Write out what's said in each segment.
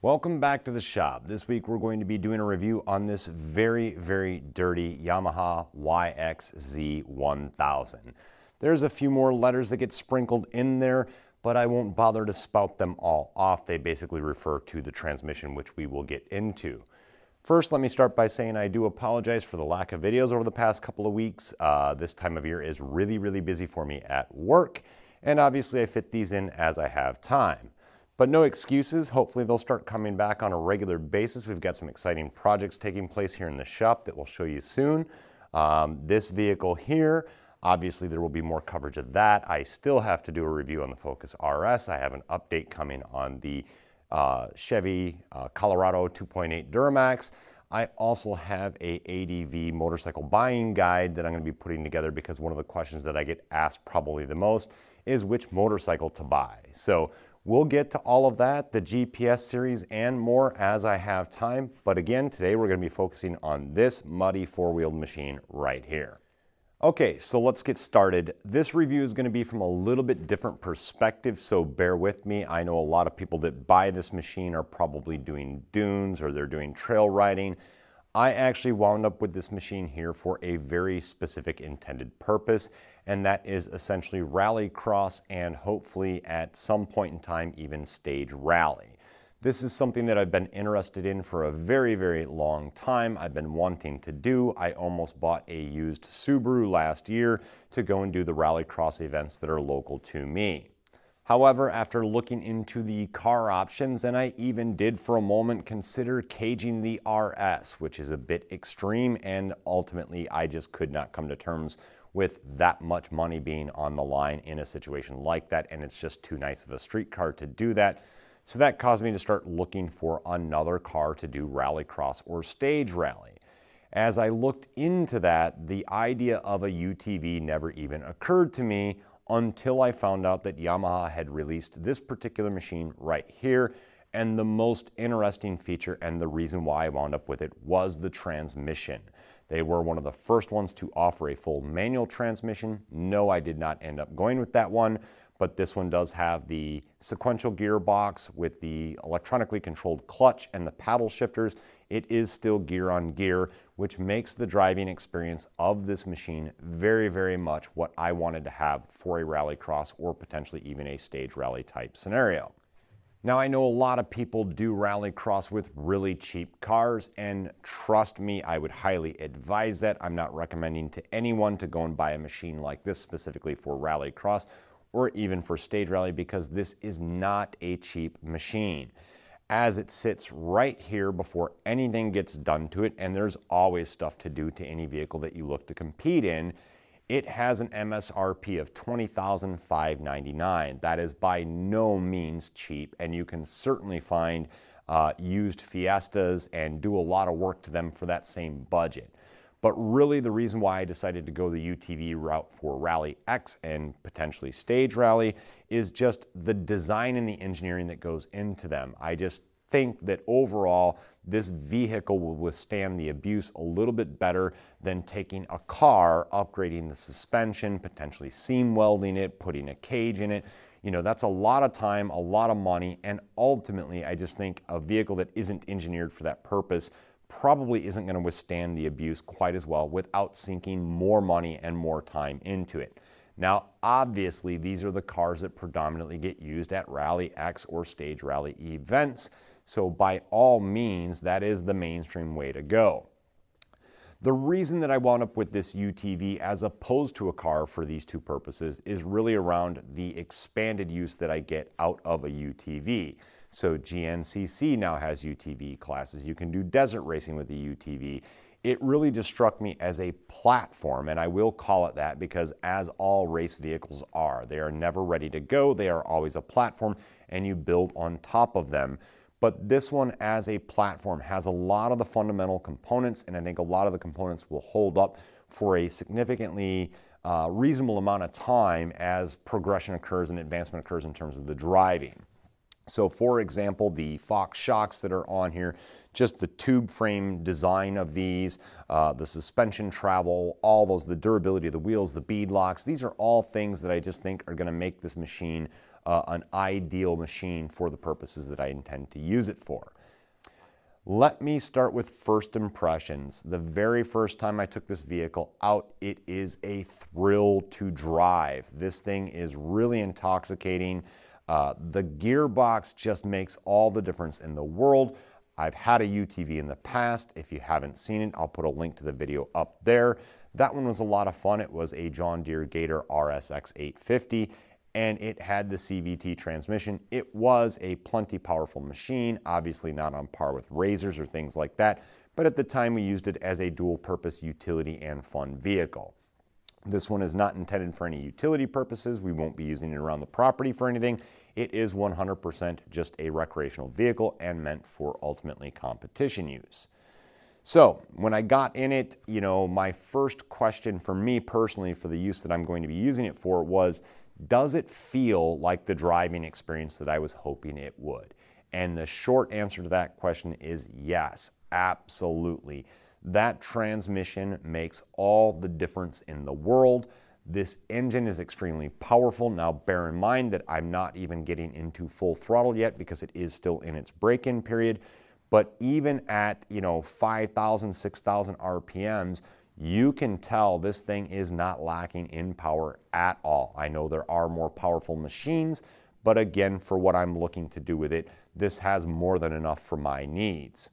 Welcome back to the shop. This week we're going to be doing a review on this very, very dirty Yamaha YXZ1000. There's a few more letters that get sprinkled in there, but I won't bother to spout them all off. They basically refer to the transmission, which we will get into. First, let me start by saying I do apologize for the lack of videos over the past couple of weeks. This time of year is really, really busy for me at work, and obviously I fit these in as I have time. But no excuses. Hopefully they'll start coming back on a regular basis. We've got some exciting projects taking place here in the shop that we'll show you soon. This vehicle here, obviously there will be more coverage of that. I still have to do a review on the Focus RS. I have an update coming on the Chevy Colorado 2.8 Duramax. I also have a ADV motorcycle buying guide that I'm going to be putting together because one of the questions that I get asked probably the most is which motorcycle to buy. So we'll get to all of that, the GPS series and more as I have time. But again, today we're going to be focusing on this muddy four-wheeled machine right here. Okay, so let's get started. This review is going to be from a little bit different perspective, so bear with me. I know a lot of people that buy this machine are probably doing dunes or they're doing trail riding. I actually wound up with this machine here for a very specific intended purpose, and that is essentially rallycross and hopefully at some point in time even stage rally. This is something that I've been interested in for a very, very long time. I've been wanting to do. I almost bought a used Subaru last year to go and do the rallycross events that are local to me. However, after looking into the car options, and I even did for a moment consider caging the RS, which is a bit extreme, and ultimately I just could not come to terms with that much money being on the line in a situation like that, and it's just too nice of a street car to do that. So that caused me to start looking for another car to do rallycross or stage rally. As I looked into that, the idea of a UTV never even occurred to me until I found out that Yamaha had released this particular machine right here. And the most interesting feature and the reason why I wound up with it was the transmission. They were one of the first ones to offer a full manual transmission. No, I did not end up going with that one, but this one does have the sequential gearbox with the electronically controlled clutch and the paddle shifters. It is still gear on gear, which makes the driving experience of this machine very, very much what I wanted to have for a rallycross or potentially even a stage rally type scenario. Now, I know a lot of people do rallycross with really cheap cars, and trust me, I would highly advise that. I'm not recommending to anyone to go and buy a machine like this specifically for rallycross or even for stage rally, because this is not a cheap machine. As it sits right here before anything gets done to it, and there's always stuff to do to any vehicle that you look to compete in, it has an MSRP of $20,599. That is by no means cheap, and you can certainly find used Fiestas and do a lot of work to them for that same budget. But really the reason why I decided to go the UTV route for Rally X and potentially stage rally is just the design and the engineering that goes into them. I just think that overall this vehicle will withstand the abuse a little bit better than taking a car, upgrading the suspension, potentially seam welding it, putting a cage in it. You know, that's a lot of time, a lot of money, and ultimately I just think a vehicle that isn't engineered for that purpose probably isn't going to withstand the abuse quite as well without sinking more money and more time into it. Now, obviously, these are the cars that predominantly get used at Rally X or stage rally events. So by all means, that is the mainstream way to go. The reason that I wound up with this UTV as opposed to a car for these two purposes is really around the expanded use that I get out of a UTV. So GNCC now has UTV classes. You can do desert racing with the UTV. It really just struck me as a platform, and I will call it that because as all race vehicles are, they are never ready to go. They are always a platform, and you build on top of them. But this one as a platform has a lot of the fundamental components, and I think a lot of the components will hold up for a significantly reasonable amount of time as progression occurs and advancement occurs in terms of the driving. So for example, the Fox shocks that are on here, just the tube frame design of these, the suspension travel, all those, the durability of the wheels, the bead locks, these are all things that I just think are going to make this machine an ideal machine for the purposes that I intend to use it for. Let me start with first impressions. The very first time I took this vehicle out, it is a thrill to drive. This thing is really intoxicating. The gearbox just makes all the difference in the world. I've had a UTV in the past. If you haven't seen it, I'll put a link to the video up there. That one was a lot of fun. It was a John Deere Gator RSX850. And it had the CVT transmission. It was a plenty powerful machine, obviously not on par with Razors or things like that, but at the time we used it as a dual purpose utility and fun vehicle. This one is not intended for any utility purposes. We won't be using it around the property for anything. It is 100% just a recreational vehicle and meant for ultimately competition use. So when I got in it, you know, my first question for me personally for the use that I'm going to be using it for was, does it feel like the driving experience that I was hoping it would? And the short answer to that question is yes, absolutely. That transmission makes all the difference in the world. This engine is extremely powerful. Now bear in mind that I'm not even getting into full throttle yet because it is still in its break-in period. But even at, you know, 5,000, 6,000 RPMs, you can tell this thing is not lacking in power at all. I know there are more powerful machines, but again, for what I'm looking to do with it, this has more than enough for my needs.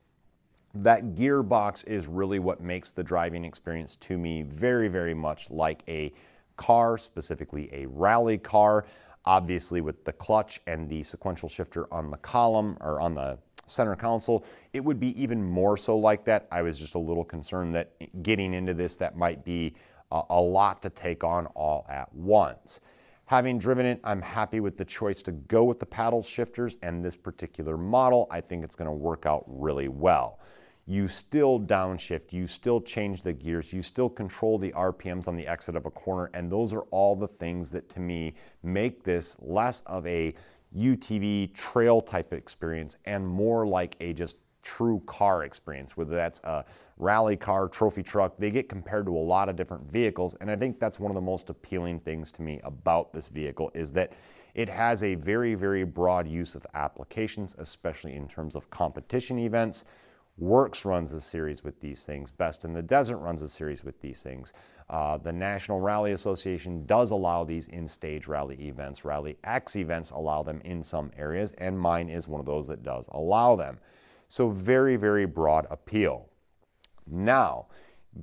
That gearbox is really what makes the driving experience to me very, very much like a car, specifically a rally car. Obviously with the clutch and the sequential shifter on the column or on the center console, it would be even more so like that. I was just a little concerned that getting into this, that might be a lot to take on all at once. Having driven it, I'm happy with the choice to go with the paddle shifters and this particular model. I think it's going to work out really well. You still downshift, you still change the gears, you still control the RPMs on the exit of a corner, and those are all the things that to me make this less of a UTV trail type experience and more like a just true car experience, whether that's a rally car, trophy truck. They get compared to a lot of different vehicles, and I think that's one of the most appealing things to me about this vehicle is that it has a very, very broad use of applications, especially in terms of competition events. Works runs a series with these things. Best in the Desert runs a series with these things. The National Rally Association does allow these in-stage rally events. Rally X events allow them in some areas, and mine is one of those that does allow them. So very, very broad appeal. Now,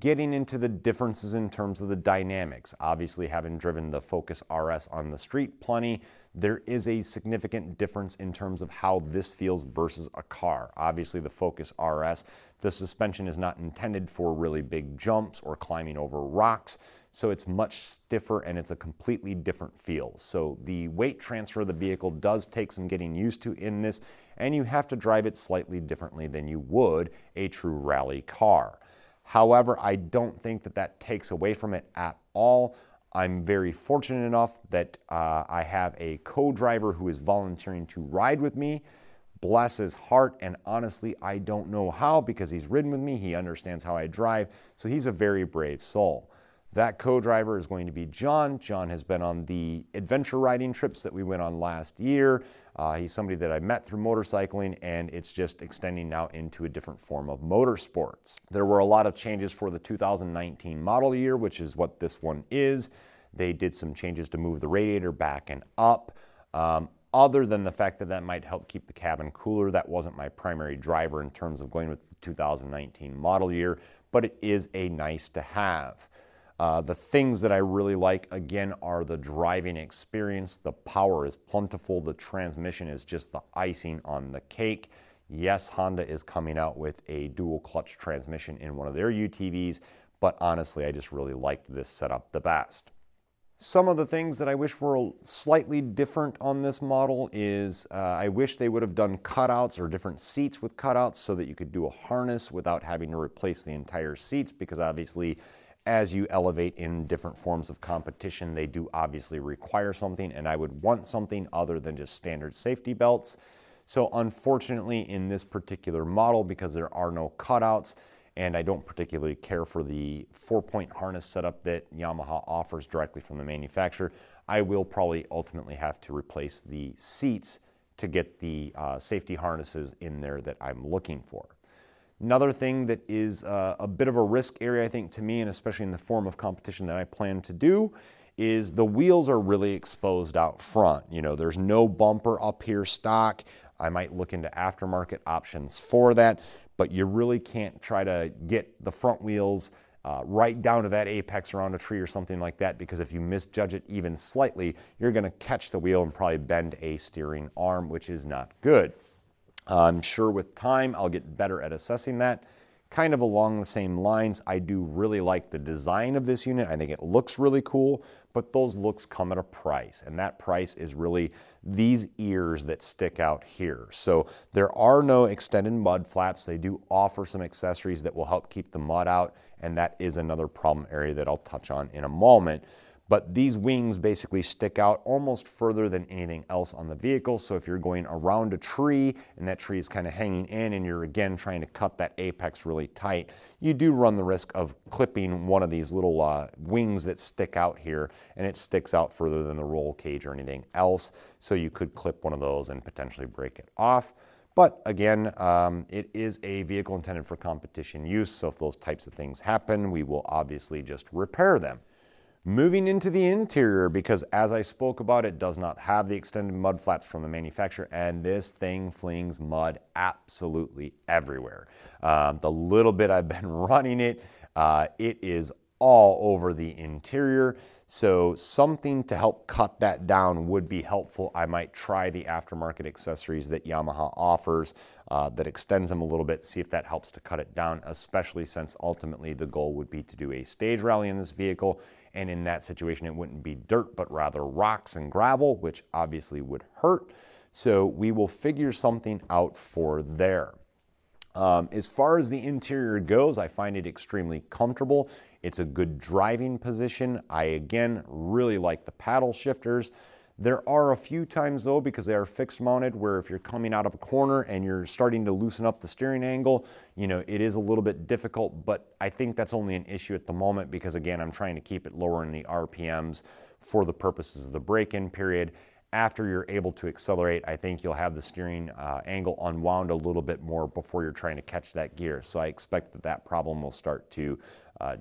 getting into the differences in terms of the dynamics. Obviously, having driven the Focus RS on the street plenty, there is a significant difference in terms of how this feels versus a car. Obviously, the Focus RS, the suspension is not intended for really big jumps or climbing over rocks, so it's much stiffer and it's a completely different feel. So the weight transfer of the vehicle does take some getting used to in this, and you have to drive it slightly differently than you would a true rally car. However, I don't think that that takes away from it at all. I'm very fortunate enough that I have a co-driver who is volunteering to ride with me. Bless his heart, and honestly, I don't know how because he's ridden with me. He understands how I drive, so he's a very brave soul. That co-driver is going to be John. John has been on the adventure riding trips that we went on last year. He's somebody that I met through motorcycling, and it's just extending now into a different form of motorsports. There were a lot of changes for the 2019 model year, which is what this one is. They did some changes to move the radiator back and up. Other than the fact that that might help keep the cabin cooler, that wasn't my primary driver in terms of going with the 2019 model year, but it is a nice to have. The things that I really like, again, are the driving experience. The power is plentiful. The transmission is just the icing on the cake. Yes, Honda is coming out with a dual clutch transmission in one of their UTVs, but honestly, I just really liked this setup the best. Some of the things that I wish were slightly different on this model is I wish they would have done cutouts or different seats with cutouts so that you could do a harness without having to replace the entire seats, because obviously as you elevate in different forms of competition, they do obviously require something, and I would want something other than just standard safety belts. So unfortunately in this particular model, because there are no cutouts, and I don't particularly care for the 4-point harness setup that Yamaha offers directly from the manufacturer, I will probably ultimately have to replace the seats to get the safety harnesses in there that I'm looking for. Another thing that is a bit of a risk area, I think, to me, and especially in the form of competition that I plan to do, is the wheels are really exposed out front. You know, there's no bumper up here stock. I might look into aftermarket options for that, but you really can't try to get the front wheels right down to that apex around a tree or something like that, because if you misjudge it even slightly, you're gonna catch the wheel and probably bend a steering arm, which is not good. I'm sure with time I'll get better at assessing that. Kind of along the same lines, I do really like the design of this unit. I think it looks really cool, but those looks come at a price, and that price is really these ears that stick out here. So there are no extended mud flaps. They do offer some accessories that will help keep the mud out, and that is another problem area that I'll touch on in a moment. But these wings basically stick out almost further than anything else on the vehicle. So if you're going around a tree and that tree is kind of hanging in and you're again trying to cut that apex really tight, you do run the risk of clipping one of these little wings that stick out here, and it sticks out further than the roll cage or anything else. So you could clip one of those and potentially break it off. But again, it is a vehicle intended for competition use. So if those types of things happen, we will obviously just repair them. Moving into the interior, because as I spoke about, it does not have the extended mud flaps from the manufacturer, and this thing flings mud absolutely everywhere. The little bit I've been running it, it is all over the interior. So something to help cut that down would be helpful. I might try the aftermarket accessories that Yamaha offers that extends them a little bit, see if that helps to cut it down, especially since ultimately the goal would be to do a stage rally in this vehicle. And in that situation, it wouldn't be dirt, but rather rocks and gravel, which obviously would hurt. So we will figure something out for there. As far as the interior goes, I find it extremely comfortable. It's a good driving position. I, again, really like the paddle shifters. There are a few times, though, because they are fixed mounted, where if you're coming out of a corner and you're starting to loosen up the steering angle, you know, it is a little bit difficult, but I think that's only an issue at the moment because, again, I'm trying to keep it lower in the RPMs for the purposes of the break-in period. After you're able to accelerate, I think you'll have the steering angle unwound a little bit more before you're trying to catch that gear. So I expect that that problem will start to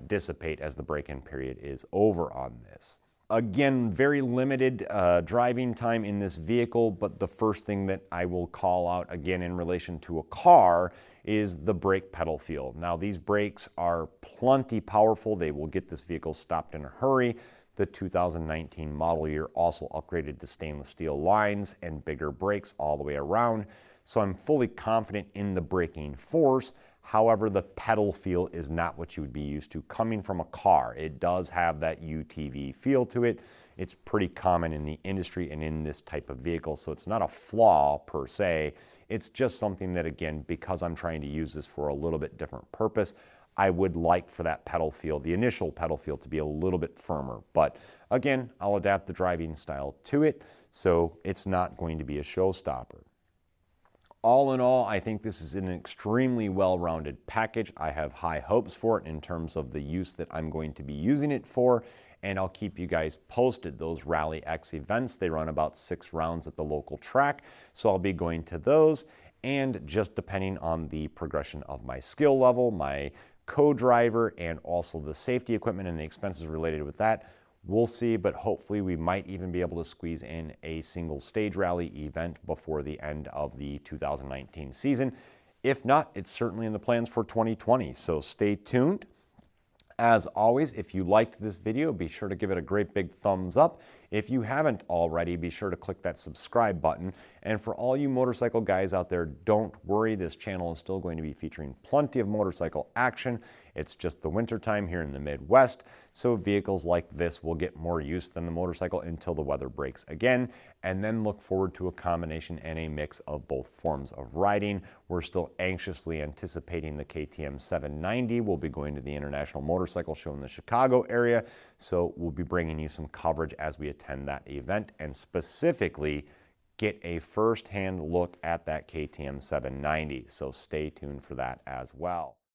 dissipate as the break-in period is over on this. Again, very limited driving time in this vehicle, but the first thing that I will call out again in relation to a car is the brake pedal feel. Now, these brakes are plenty powerful. They will get this vehicle stopped in a hurry. The 2019 model year also upgraded to stainless steel lines and bigger brakes all the way around. So I'm fully confident in the braking force. However, the pedal feel is not what you would be used to coming from a car. It does have that UTV feel to it. It's pretty common in the industry and in this type of vehicle, so it's not a flaw per se. It's just something that, again, because I'm trying to use this for a little bit different purpose, I would like for that pedal feel, the initial pedal feel, to be a little bit firmer. But again, I'll adapt the driving style to it, so it's not going to be a showstopper. All in all, I think this is an extremely well-rounded package. I have high hopes for it in terms of the use that I'm going to be using it for, and I'll keep you guys posted. Those Rally X events, they run about 6 rounds at the local track, so I'll be going to those, and just depending on the progression of my skill level, my co-driver, and also the safety equipment and the expenses related with that, we'll see, but hopefully we might even be able to squeeze in a single stage rally event before the end of the 2019 season. If not, it's certainly in the plans for 2020, so stay tuned. As always, if you liked this video, be sure to give it a great big thumbs up. If you haven't already, be sure to click that subscribe button. And for all you motorcycle guys out there, don't worry, this channel is still going to be featuring plenty of motorcycle action. It's just the winter time here in the Midwest, so vehicles like this will get more use than the motorcycle until the weather breaks again, and then look forward to a combination and a mix of both forms of riding. We're still anxiously anticipating the KTM 790. We'll be going to the International Motorcycle Show in the Chicago area, so we'll be bringing you some coverage as we attend that event, and specifically get a first-hand look at that KTM 790, so stay tuned for that as well.